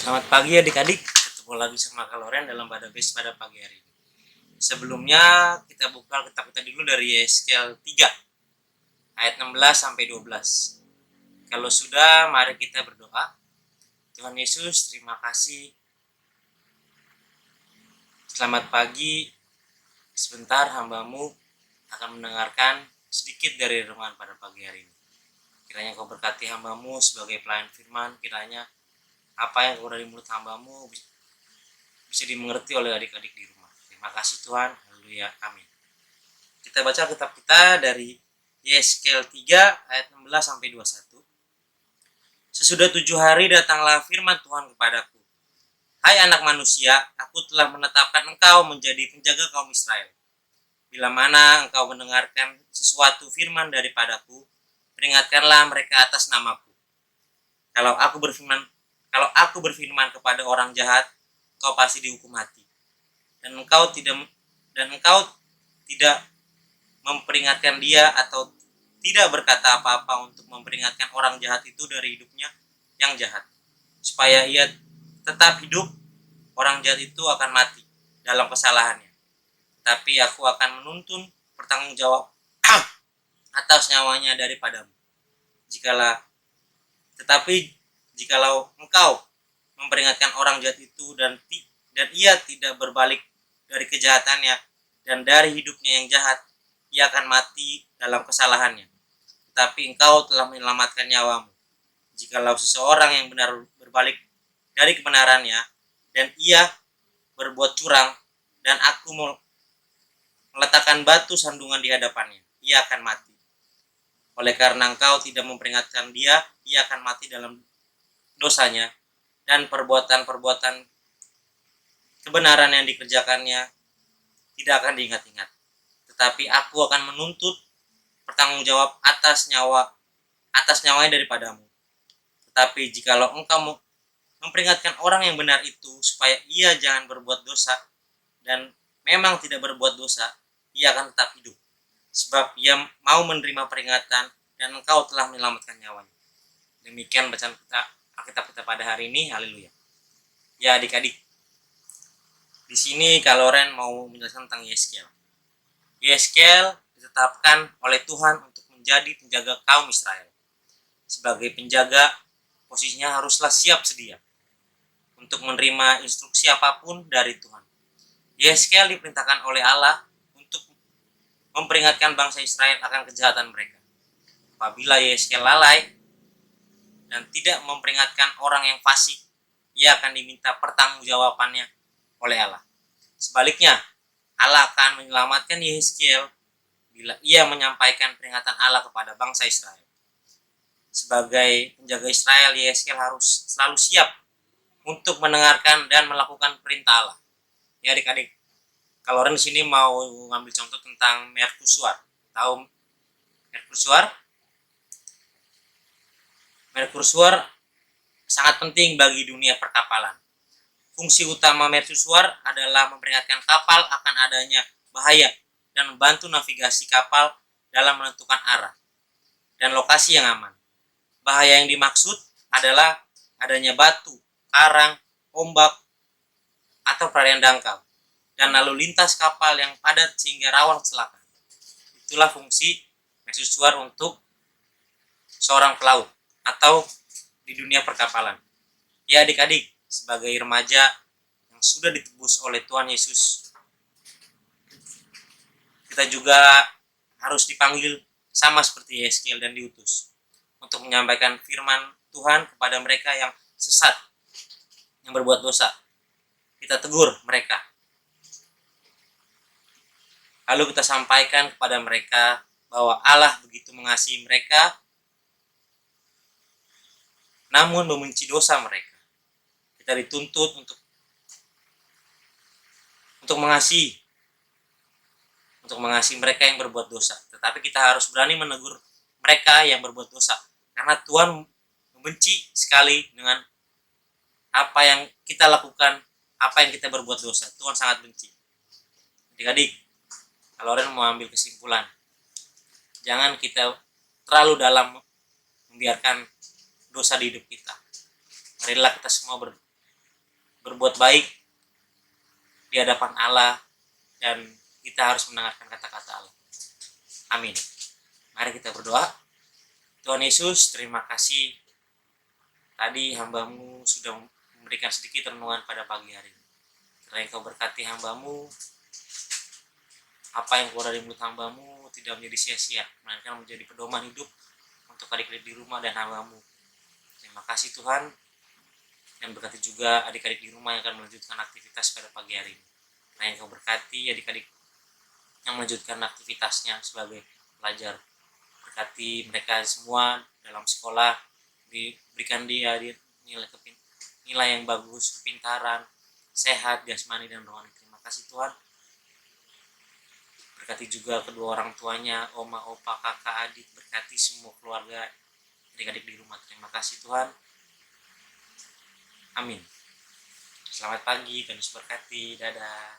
Selamat pagi adik-adik, ketemu lagi sama Kak Loren dalam Pada Base pada pagi hari ini. Sebelumnya kita buka kitab kita dulu dari Yeskel 3 ayat 16 sampai 12. Kalau sudah, mari kita berdoa. Tuhan Yesus, terima kasih. Selamat pagi. Sebentar hamba-Mu akan mendengarkan sedikit dari renungan pada pagi hari ini. Kiranya Kau berkati hamba-Mu sebagai pelayan firman, kiranya apa yang keluar dari mulut hamba-Mu bisa dimengerti oleh adik-adik di rumah. Terima kasih Tuhan. Haleluya. Amin. Kita baca kitab kita dari Yeskel 3 ayat 16 sampai 21. Sesudah 7 hari datanglah firman Tuhan kepadaku. Hai anak manusia, aku telah menetapkan engkau menjadi penjaga kaum Israel. Bila mana engkau mendengarkan sesuatu firman daripadaku, peringatkanlah mereka atas namaku. Kalau aku berfirman kepada orang jahat, engkau pasti dihukum mati. Dan engkau tidak memperingatkan dia atau tidak berkata apa-apa untuk memperingatkan orang jahat itu dari hidupnya yang jahat, supaya ia tetap hidup. Orang jahat itu akan mati dalam kesalahannya, tapi aku akan menuntun bertanggung-jawab atas nyawanya daripadamu. Jikalau engkau memperingatkan orang jahat itu dan ia tidak berbalik dari kejahatannya dan dari hidupnya yang jahat, ia akan mati dalam kesalahannya. Tetapi engkau telah menyelamatkan nyawamu. Jikalau seseorang yang benar berbalik dari kebenarannya dan ia berbuat curang, dan aku meletakkan batu sandungan di hadapannya, ia akan mati. Oleh karena engkau tidak memperingatkan dia, ia akan mati dalam dosanya, dan perbuatan-perbuatan kebenaran yang dikerjakannya tidak akan diingat-ingat. Tetapi aku akan menuntut bertanggung-jawab atas nyawanya daripadamu. Tetapi jikalau engkau memperingatkan orang yang benar itu supaya ia jangan berbuat dosa, dan memang tidak berbuat dosa, ia akan tetap hidup, sebab ia mau menerima peringatan dan engkau telah menyelamatkan nyawanya. Demikian bacaan Alkitab kita pada hari ini. Haleluya. Ya adik-adik, di sini Kak Loren mau menjelaskan tentang Yeskel. Yeskel ditetapkan oleh Tuhan untuk menjadi penjaga kaum Israel. Sebagai penjaga, posisinya haruslah siap sedia untuk menerima instruksi apapun dari Tuhan. Yeskel diperintahkan oleh Allah untuk memperingatkan bangsa Israel akan kejahatan mereka. Apabila Yeskel lalai dan tidak memperingatkan orang yang fasik, ia akan diminta pertanggungjawabannya oleh Allah. Sebaliknya, Allah akan menyelamatkan Yeskel bila ia menyampaikan peringatan Allah kepada bangsa Israel. Sebagai penjaga Israel, Yeskel harus selalu siap untuk mendengarkan dan melakukan perintah Allah. Ya adik-adik, kalau orang di sini mau ngambil contoh tentang mercusuar. Tahu mercusuar? Mercusuar sangat penting bagi dunia perkapalan. Fungsi utama mercusuar adalah memperingatkan kapal akan adanya bahaya dan membantu navigasi kapal dalam menentukan arah dan lokasi yang aman. Bahaya yang dimaksud adalah adanya batu, karang, ombak, atau perairan dangkal, dan lalu lintas kapal yang padat sehingga rawan kecelakaan. Itulah fungsi mercusuar untuk seorang pelaut atau di dunia perkapalan. Ya adik-adik, sebagai remaja yang sudah ditebus oleh Tuhan Yesus, kita juga harus dipanggil sama seperti Yeskel dan diutus untuk menyampaikan firman Tuhan kepada mereka yang sesat, yang berbuat dosa. Kita tegur mereka, lalu kita sampaikan kepada mereka bahwa Allah begitu mengasihi mereka, namun membenci dosa mereka. Kita dituntut untuk mengasihi mereka yang berbuat dosa. Tetapi kita harus berani menegur mereka yang berbuat dosa, karena Tuhan membenci sekali dengan apa yang kita lakukan, apa yang kita berbuat dosa. Tuhan sangat benci. Adik-adik, kalau orang mau ambil kesimpulan, jangan kita terlalu dalam membiarkan dosa di hidup kita. Marilah kita semua berbuat baik di hadapan Allah, dan kita harus mendengarkan kata-kata Allah. Amin. Mari kita berdoa. Tuhan Yesus, terima kasih tadi hamba-Mu sudah memberikan sedikit renungan pada pagi hari ini. Kiranya Engkau berkati hamba-Mu, apa yang keluar dari mulut hamba-Mu tidak menjadi sia-sia, melainkan menjadi pedoman hidup untuk adik-adik di rumah dan hamba-Mu. Terima kasih Tuhan, dan berkati juga adik-adik di rumah yang akan melanjutkan aktivitas pada pagi hari ini. Kiranya Engkau berkati adik-adik yang melanjutkan aktivitasnya sebagai pelajar. Berkati mereka semua dalam sekolah, diberikan dia nilai yang bagus, kepintaran, sehat, jasmani dan rohani. Terima kasih Tuhan. Berkati juga kedua orang tuanya, oma, opa, kakak, adik. Berkati semua keluarga, adik-adik di rumah. Terima kasih Tuhan. Amin. Selamat pagi, Tuhan Yesus berkati. Dadah.